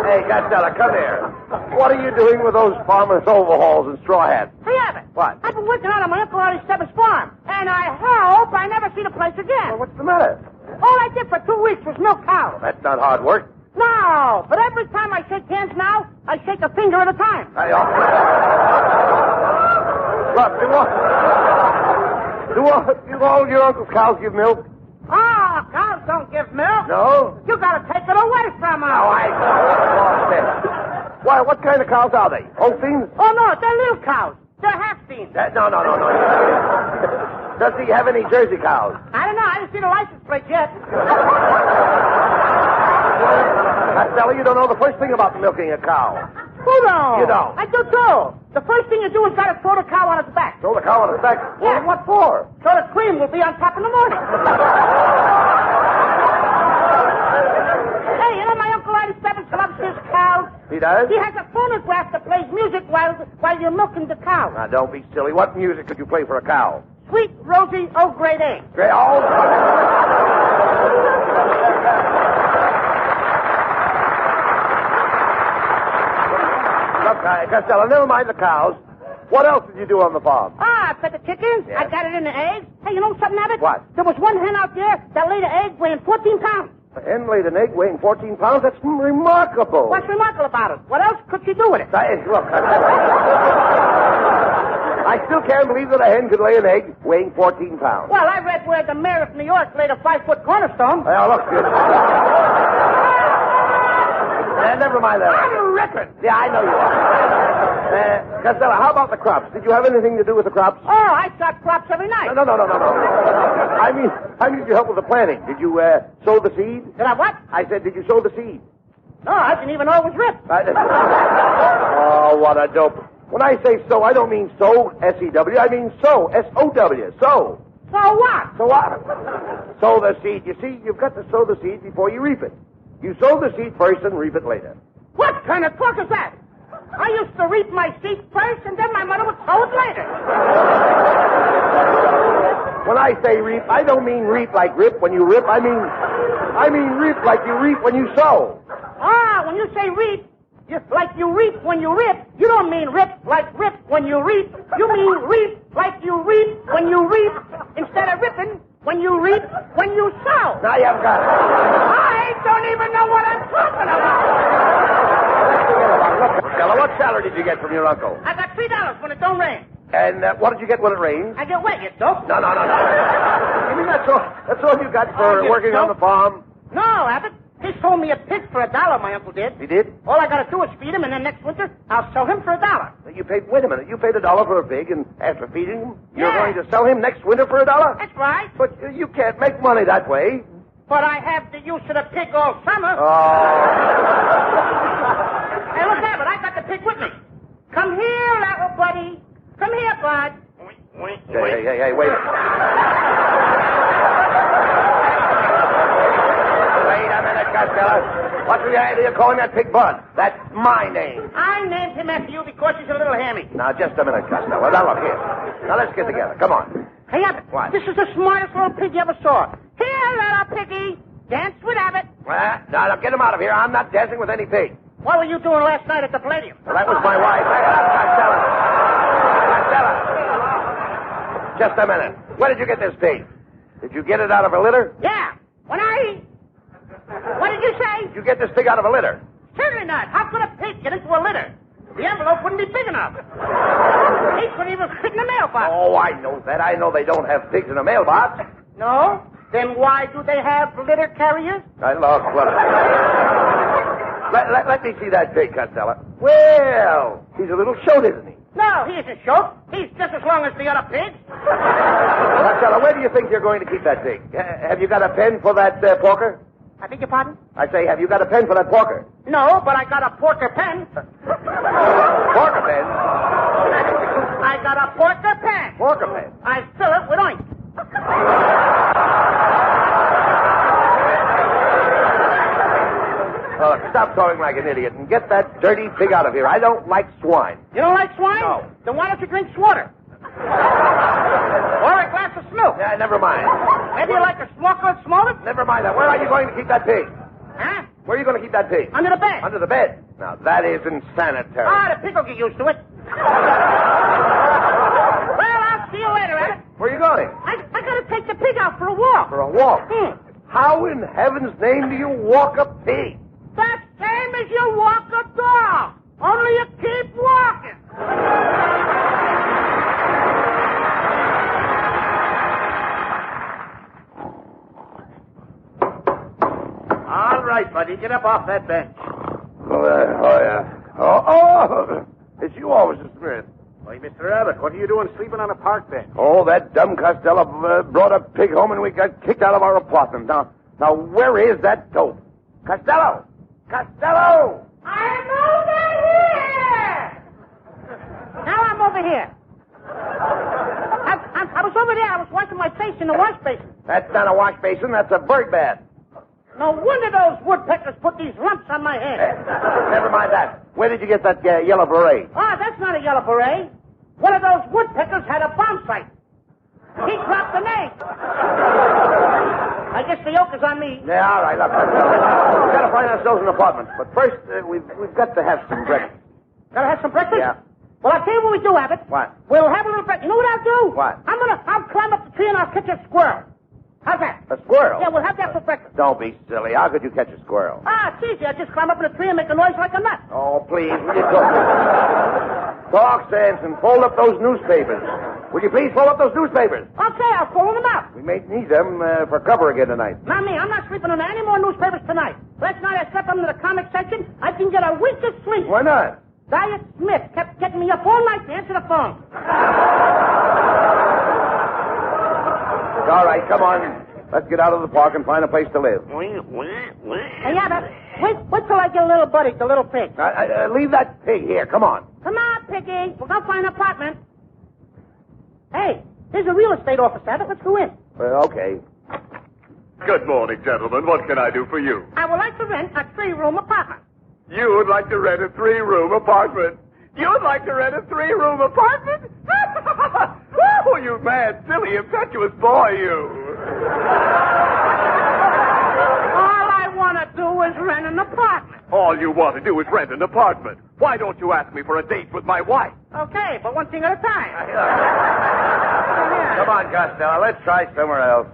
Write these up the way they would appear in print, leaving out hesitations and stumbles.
Hey, Costello, come here. What are you doing with those farmer's overalls and straw hats? Hey, Abbott. What? I've been working out on my Uncle Artie Stebbins' farm, and I hope I never see the place again. Well, what's the matter? All I did for 2 weeks was milk cows. That's not hard work. No, but every time I shake hands now, I shake a finger at a time. Look, do all your uncle's cows give milk? Oh, cows don't give milk. No? You gotta take it away from them. Oh, Why, what kind of cows are they? Holsteins? Oh, no, they're little cows. They're half-steens. No. Does he have any Jersey cows? I don't know. I didn't see the license plate yet. Costello, you don't know the first thing about milking a cow. Who don't? You don't. I do, too. The first thing you do is gotta throw the cow on its back. Throw the cow on its back? Yeah. Well, what for? So the cream will be on top in the morning. Hey, you know my Uncle Artie Stebbins loves his cows? He does? He has a phonograph that plays music while you're milking the cow. Now, don't be silly. What music could you play for a cow? Sweet, rosy, oh, grade A. Look, Costello, never mind the cows. What else did you do on the farm? I fed the chickens. Yes. I got it in the eggs. Hey, you know something, Abbott? What? There was one hen out there that laid an egg weighing 14 pounds. A hen laid an egg weighing 14 pounds? That's remarkable. What's remarkable about it? What else could she do with it? Look, I still can't believe that a hen could lay an egg weighing 14 pounds. Well, I read where the mayor of New York laid a 5-foot cornerstone. Well, look. Never mind that. I'm ripping. Yeah, I know you are. Costello, how about the crops? Did you have anything to do with the crops? Oh, I shot crops every night. No. I mean, did you help with the planting? Did you sow the seed? Did I what? I said, did you sow the seed? No, I didn't even know it was ripped. Oh, what a dope. When I say sow, I don't mean sow, S-E-W. I mean sow, S-O-W, sow. So what? So what? Sow the seed. You see, you've got to sow the seed before you reap it. You sow the seed first and reap it later. What kind of talk is that? I used to reap my seed first, and then my mother would sow it later. When I say reap, I don't mean reap like rip when you rip. I mean reap like you reap when you sow. Ah, when you say reap, like you reap when you rip, you don't mean rip like rip when you reap. You mean reap like you reap when you reap instead of ripping when you reap when you sow. Now you've got it. I don't even know what I'm talking about. Look, Costello, what salary did you get from your uncle? I got $3 when it don't rain. And what did you get when it rains? I get wet, you dope. No. You mean that's all you got for working on the farm? No, Abbott. He sold me a pig for $1, my uncle did. He did? All I got to do is feed him, and then next winter, I'll sell him for $1. Wait a minute. You paid $1 for a pig, and after feeding him, you're Yeah. going to sell him next winter for $1? That's right. But you can't make money that way. But I have the use of the pig all summer. Oh. Hey, look, Abbott, I got the pig with me. Come here, little buddy. Come here, Bud. Hey, wait. Wait a minute, Costello. What's the idea of calling that pig Bud? That's my name. I named him after you because he's a little hammy. Now, just a minute, Costello. Now, look here. Now, let's get together. Come on. Hey, Abbott. What? This is the smartest little pig you ever saw. Here, little piggy. Dance with Abbott. Now, get him out of here. I'm not dancing with any pig. What were you doing last night at the Palladium? Well, that was my wife. Costello. Just a minute. Where did you get this pig? Did you get it out of a litter? Yeah. What did you say? Did you get this pig out of a litter? Certainly not. How could a pig get into a litter? The envelope wouldn't be big enough. He couldn't even fit in the mailbox. Oh, I know that. I know they don't have pigs in a mailbox. No? Then why do they have litter carriers? I lost Let me see that pig, Costello. Well, he's a little short, isn't he? No, he isn't short. He's just as long as the other pigs. Costello, where do you think you're going to keep that pig? Have you got a pen for that porker? I beg your pardon? I say, have you got a pen for that porker? No, but I got a porker pen. Porker pen? I got a porker pen. Porker pen? I fill it with oink. Look, stop talking like an idiot and get that dirty pig out of here. I don't like swine. You don't like swine? No. Then why don't you drink water? Or a glass of milk? Yeah, never mind. Maybe you like a smoker and smoke it? Never mind that. Where are you going to keep that pig? Huh? Where are you going to keep that pig? Under the bed. Under the bed? Now, that isn't sanitary. Ah, the pig will get used to it. Well, I'll see you later, Abbott. Where are you going? I got to take the pig out for a walk. For a walk? Hmm. How in heaven's name do you walk a pig? The same as you walk a dog. Only you keep walking. All right, buddy. Get up off that bench. Oh, it's you, Officer Smith. Why, Mr. Abbott, what are you doing sleeping on a park bench? Oh, that dumb Costello brought a pig home and we got kicked out of our apartment. Now, where is that dope? Costello! Costello! I'm over here! Now I'm over here. I was over there. I was washing my face in the wash basin. That's not a wash basin. That's a bird bath. No wonder those woodpeckers put these lumps on my head. Never mind that. Where did you get that yellow beret? Ah, that's not a yellow beret. One of those woodpeckers had a bomb sight. He dropped an egg. I guess the yoke is on me. Yeah, all right. Look, we've got to find ourselves an apartment. But first, we've got to have some breakfast. Gotta have some breakfast? Yeah. Well, I'll tell you what we do, Abbott. What? We'll have a little breakfast. You know what I'll do? What? I'll climb up the tree and I'll catch a squirrel. How's that? A squirrel? Yeah, we'll have that for breakfast. Don't be silly. How could you catch a squirrel? Ah, it's easy. I just climb up in a tree and make a noise like a nut. Oh, please, will you talk sense and fold up those newspapers. Will you please fold up those newspapers? Okay, I'll fold them up. We may need them for cover again tonight. Not me. I'm not sleeping on any more newspapers tonight. Last night I slept under the comic section. I didn't get a wink of sleep. Why not? Diet Smith kept getting me up all night to answer the phone. All right, come on. Let's get out of the park and find a place to live. Hey, Abbott, wait till I get a little buddy, the little pig. Leave that pig here. Come on. Come on, Piggy. We'll go find an apartment. Hey, here's a real estate office, Abbott. Let's go in. Okay. Good morning, gentlemen. What can I do for you? I would like to rent a 3-room apartment. You would like to rent a 3-room apartment? You'd like to rent a 3-room apartment? Oh, you mad, silly, impetuous boy, you. All I want to do is rent an apartment. All you want to do is rent an apartment. Why don't you ask me for a date with my wife? Okay, but one thing at a time. Come on, Costello. Let's try somewhere else.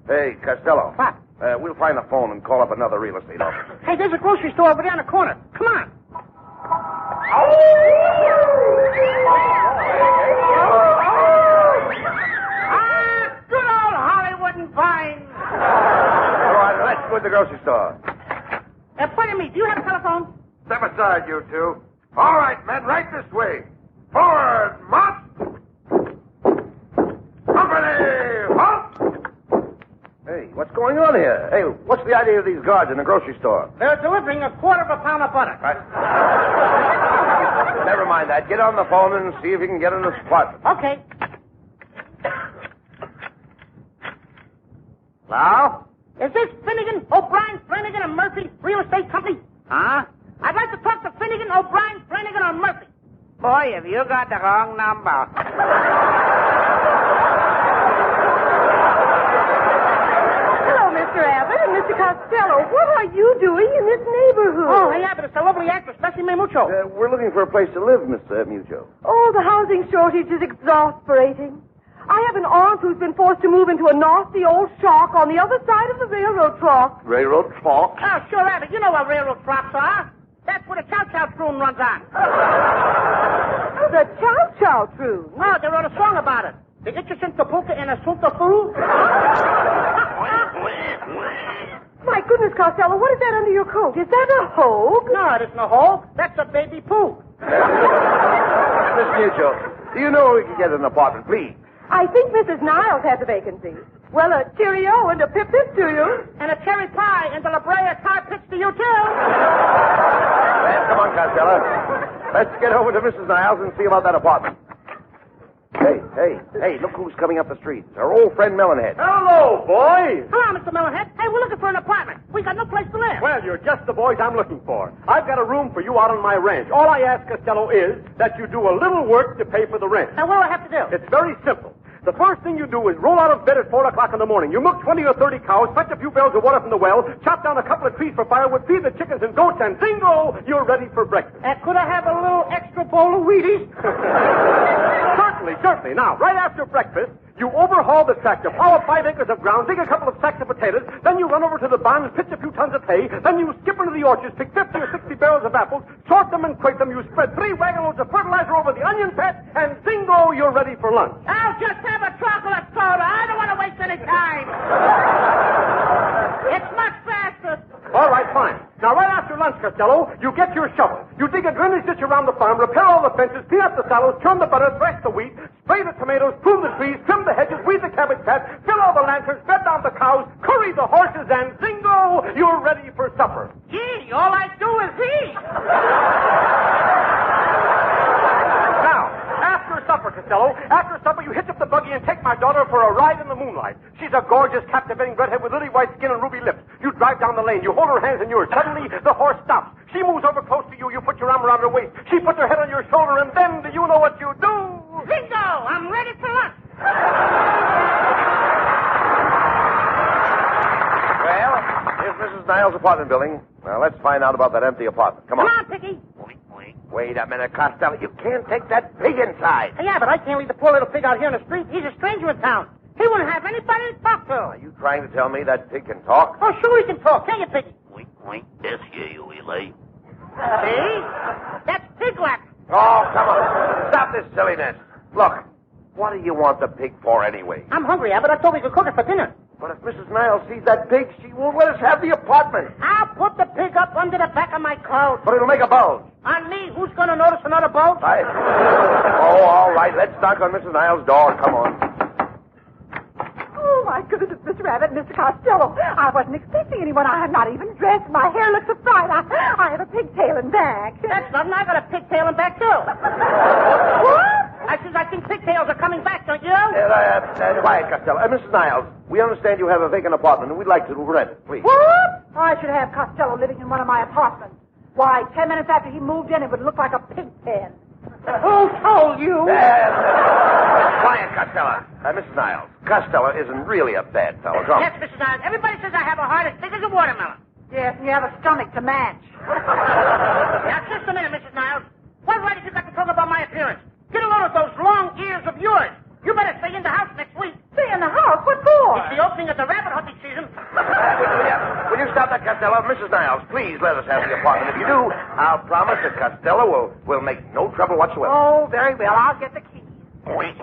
Hey, Costello. What? We'll find a phone and call up another real estate office. Hey, there's a grocery store over there in the corner. Come on. Good old Hollywood and Vine. All right, let's go to the grocery store. Pardon me, do you have a telephone? Step aside, you two. All right, men, right this way. Forward, march. Company, halt. Hey, what's going on here? Hey, what's the idea of these guards in the grocery store? They're delivering a quarter of a pound of butter. Never mind that. Get on the phone and see if you can get an apartment. Okay. Hello? Is this Finnegan, O'Brien, Flanagan, and Murphy Real Estate Company? Huh? I'd like to talk to Finnegan, O'Brien, Flanagan, or Murphy. Boy, have you got the wrong number. Hello, Mr. Abbott and Mr. Costello. What are you doing in this neighborhood? Oh, hey, Abbott, it's a lovely actress, Bessie May Mucho. We're looking for a place to live, Miss Mucho. Oh, the housing shortage is exasperating. I have an aunt who's been forced to move into a nasty old shack on the other side of the railroad track. Railroad track? Oh, sure, Abbott. You know what railroad tracks are. That's where the chow-chow tune runs on. The chow-chow tune. Oh, they wrote a song about it. The Itchison Tapuka and a Sulta Fool. My goodness, Costello, what is that under your coat? Is that a hogue? No, it isn't a hole. That's a baby poo. Miss Mucho, do you know where we can get an apartment, please? I think Mrs. Niles has a vacancy. Well, a cheerio and a pip-pip to you. And a cherry pie and the La Brea car pitch to you, too. Well, come on, Costello. Let's get over to Mrs. Niles and see about that apartment. Hey, look who's coming up the street. It's our old friend Melonhead. Hello, boys. Hello, Mr. Melonhead. Hey, we're looking for an apartment. We got no place to live. Well, you're just the boys I'm looking for. I've got a room for you out on my ranch. All I ask, Costello, is that you do a little work to pay for the rent. Now, what do I have to do? It's very simple. The first thing you do is roll out of bed at 4 o'clock in the morning. You milk 20 or 30 cows, fetch a few barrels of water from the well, chop down a couple of trees for firewood, feed the chickens and goats, and bingo, you're ready for breakfast. Could I have a little extra bowl of Wheaties? Certainly. Now, right after breakfast, you overhaul the tractor, plow up 5 acres of ground, dig a couple of sacks of potatoes, then you run over to the barn and pitch a few tons of hay, then you skip into the orchards, pick 50 or 60 barrels of apples, sort them and crate them, you spread 3 wagon loads of fertilizer over the onion patch, and bingo, you're ready for lunch. I'll just have a chocolate soda. I don't want to waste any time. It's much faster. All right, fine. Now, right after lunch, Costello, you get your shovel. You dig a drainage ditch around the farm, repair all the fences, clean up the sallows, churn the butter, thresh the wheat, spray the tomatoes, prune the trees, trim the hedges, weed the cabbage patch, fill all the lanterns, bed down the cows, curry the horses, and zingo, you're ready for supper. Gee, all I do is eat. Now, after supper, Costello, after supper, you hitch up the buggy and take my daughter for a ride in the moonlight. She's a gorgeous, captivating redhead with lily white skin and ruby lips. You drive down the lane. You hold her hands in yours. Suddenly, the horse stops. She moves over close to you. You put your arm around her waist. She puts her head on your shoulder, and then do you know what you do? Bingo! I'm ready for lunch. Well, here's Mrs. Niles' apartment building. Now, let's find out about that empty apartment. Come on. Come on, Piggy. Wait a minute, Costello. You can't take that pig inside. Yeah, but I can't leave the poor little pig out here in the street. He's a stranger in town. He wouldn't have anybody to talk to. Are you trying to tell me that pig can talk? Oh, sure he can talk. Can you, Piggy? Wink, this here, you Eli. See? That's Piglet. Oh, come on. Stop this silliness. Look, what do you want the pig for anyway? I'm hungry, Abbott. I thought we could cook it for dinner. But if Mrs. Niles sees that pig, she won't let us have the apartment. I'll put the pig up under the back of my clothes. But it'll make a bulge. On me? Who's going to notice another bulge? Oh, all right. Let's knock on Mrs. Niles' door. Come on. Oh, my goodness, it's Mr. Abbott and Mr. Costello. I wasn't expecting anyone. I'm not even dressed. My hair looks so bright. I have a pigtail and back. That's nothing. I got a pigtail and back, too. What? I think pigtails are coming back, don't you? Quiet, Costello. Mrs. Niles, we understand you have a vacant apartment, and we'd like to rent it, please. What? I should have Costello living in one of my apartments. Why, 10 minutes after he moved in, it would look like a pig pen. Who told you? Quiet, Costello. Mrs. Niles, Costello isn't really a bad fellow. Come. Yes, Mrs. Niles. Everybody says I have a heart as big as a watermelon. Yes, and you have a stomach to match. Now, just a minute, Mrs. Niles. What right have you got to talk about my appearance? Get a load of those long ears of yours. You better stay in the house next week. Stay in the house? What for? It's the opening of the rabbit hunting season. Will you stop that, Costello? Mrs. Niles, please let us have the apartment. If you do, I'll promise that Costello will make no trouble whatsoever. Oh, very well. I'll get the key. Wait.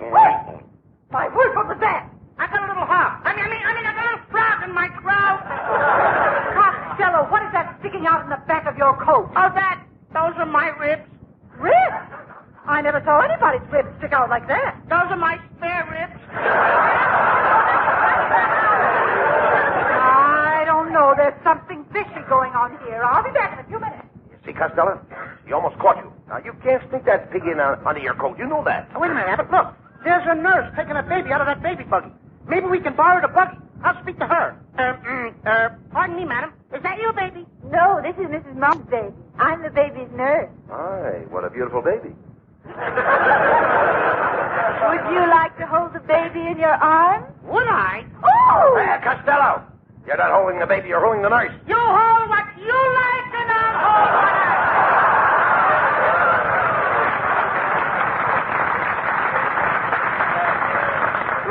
My word, what was that? I got a little hawk. I got a little frog in my throat. Costello, what is that sticking out in the back of your coat? Oh, those are my ribs. Ribs? I never saw anybody's ribs stick out like that. Those are my spare ribs. I don't know. There's something fishy going on here. I'll be back in a few minutes. You see, Costello? He almost caught you. Now, you can't sneak that pig in under your coat. You know that. Oh, wait a minute, Abbott. Look. There's a nurse taking a baby out of that baby buggy. Maybe we can borrow the buggy. I'll speak to her. Pardon me, madam. Is that your baby? No, this is Mrs. Mom's baby. I'm the baby's nurse. Aye, what a beautiful baby. Would you like to hold the baby in your arms? Would I? Oh! Costello! You're not holding the baby, you're holding the nurse. You hold what you like and I'll hold what I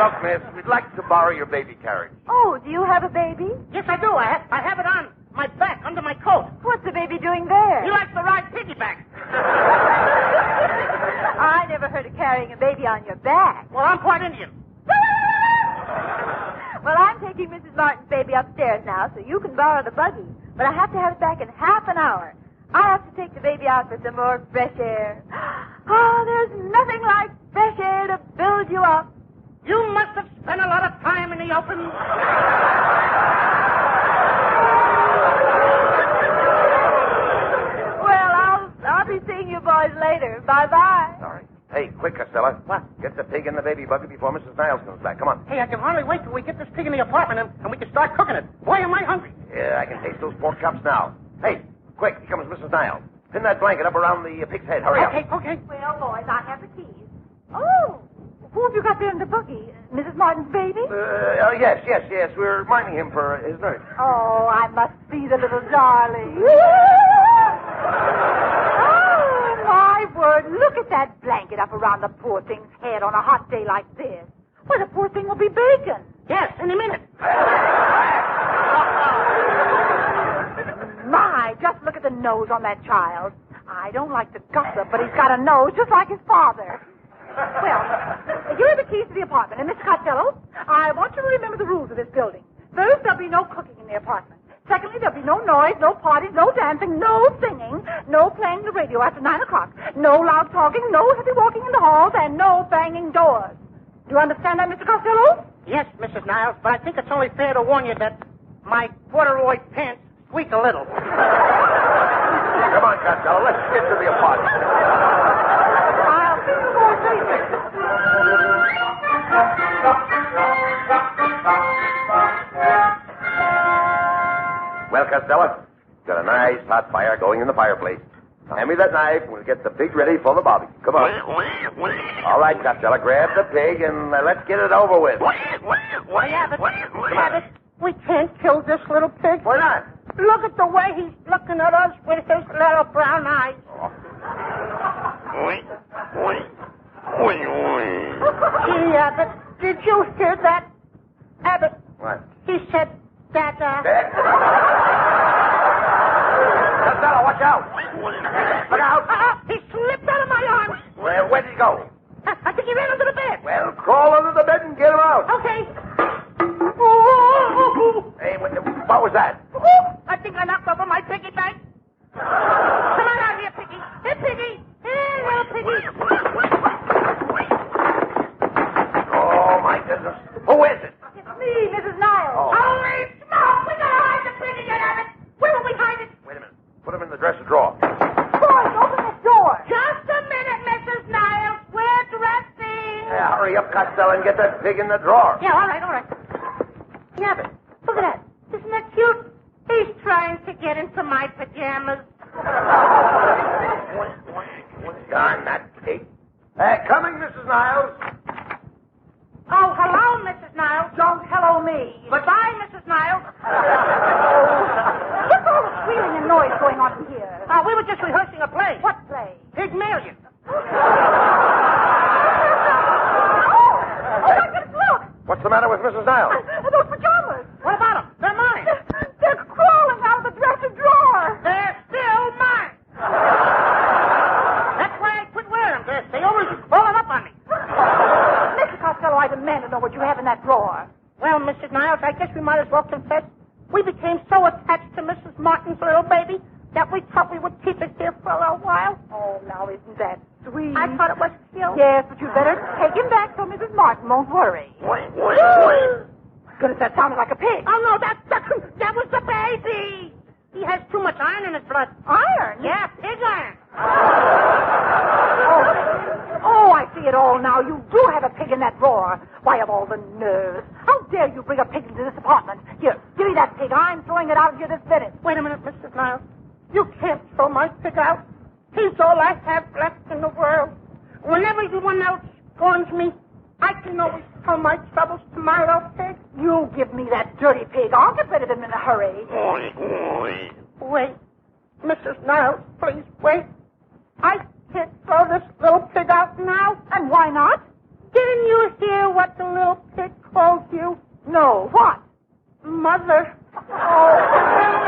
Look, miss, we'd like to borrow your baby carriage. Oh, do you have a baby? Yes, I do. I have it on my back, under my coat. What's the baby doing there? He likes to ride piggyback. I never heard of carrying a baby on your back. Well, I'm quite Indian. Well, I'm taking Mrs. Martin's baby upstairs now, so you can borrow the buggy. But I have to have it back in half an hour. I have to take the baby out for some more fresh air. Oh, there's nothing like fresh air to build you up. You must have spent a lot of time in the open. Well, I'll be seeing you boys later. Bye-bye. All right. Hey, quick, Costello. What? Get the pig in the baby buggy before Mrs. Niles comes back. Come on. Hey, I can hardly wait till we get this pig in the apartment and we can start cooking it. Boy, am I hungry. Yeah, I can taste those pork chops now. Hey, quick, here comes Mrs. Niles. Pin that blanket up around the pig's head. Hurry up. Okay. Well, boys, I have the keys. Oh, who have you got there in the buggy? Mrs. Martin's baby? Yes. We're minding him for his nurse. Oh, I must see the little darling. Oh, my word. Look at that blanket up around the poor thing's head on a hot day like this. Well, the poor thing will be baking. Yes, in a minute. My, just look at the nose on that child. I don't like to gossip, but he's got a nose just like his father. Well, here are the keys to the apartment. And, Mr. Costello, I want you to remember the rules of this building. First, there'll be no cooking in the apartment. Secondly, there'll be no noise, no parties, no dancing, no singing, no playing the radio after 9 o'clock, no loud talking, no heavy walking in the halls, and no banging doors. Do you understand that, Mr. Costello? Yes, Mrs. Niles, but I think it's only fair to warn you that my corduroy pants squeak a little. Come on, Costello. Let's get to the apartment. I'll see you more later. Well, Costello, got a nice hot fire going in the fireplace. Hand me that knife, and we'll get the pig ready for the barbecue. Come on. All right, Costello, grab the pig, and let's get it over with. Abbott, we can't kill this little pig. Why not? Look at the way he's looking at us with his little brown eyes. Gee, Abbott, did you hear that? Abbott. What? He said that, Costello, watch out. Look out. He slipped out of my arms. Well, where'd he go? I think he ran under the bed. Well, crawl under the bed and get him out. Okay. Hey, what was that? I think I knocked over my piggy bank. Come on out here, Piggy. Hey, Piggy. Hey, little Piggy. Oh, my goodness. Who is it? It's me, Mrs. Niles. Oh. Holy smoke! We gotta hide the pig again, Abbott. Where will we hide it? Wait a minute. Put him in the dresser drawer. Boys, open that door. Just a minute, Mrs. Niles. We're dressing. Yeah, hurry up, Costello, and get that pig in the drawer. Yeah, all right. Yeah, but look at that. Isn't that cute? He's trying to get into my pajamas. Darn that pig. Coming, Mrs. Niles. Oh, hello, Mrs. Niles. Don't hello me. Goodbye, Mrs. Niles. What's all the squealing and noise going on in here? We were just rehearsing a play. What play? Pygmalion. Oh, my goodness, look. What's the matter with Mrs. Niles? Those pajamas. What about them? They're mine. They're crawling out of the dresser drawer. They're still mine. That's why I quit wearing them. They always rolling up on me. Mr. Costello, I demand to know what you have in that drawer. Well, Mrs. Niles, I guess we might as well confess. We became so attached to Mrs. Martin's little baby that we thought we would keep it here for a while. Oh, now isn't that sweet? I thought it was cute. Yes, but you'd better take him back so Mrs. Martin won't worry. Goodness, that sounded like a pig. Oh, no, that was the baby. He has too much iron in his blood. Iron? Yeah, pig iron. Oh, I see it all now. You do have a pig in that drawer. Why, of all the nerves. How dare you bring a pig into this apartment? Here, give me that pig. I'm throwing it out of here this minute. Wait a minute, Mrs. Niles. You can't throw my pig out. He's all I have left in the world. Whenever anyone else scorns me, I can always tell my troubles to my little pig. You give me that dirty pig. I'll get rid of him in a hurry. Wait. Mrs. Niles, please wait. I can't throw this little pig out now. And why not? Didn't you hear what the little pig called you? No, what? Mother. Oh.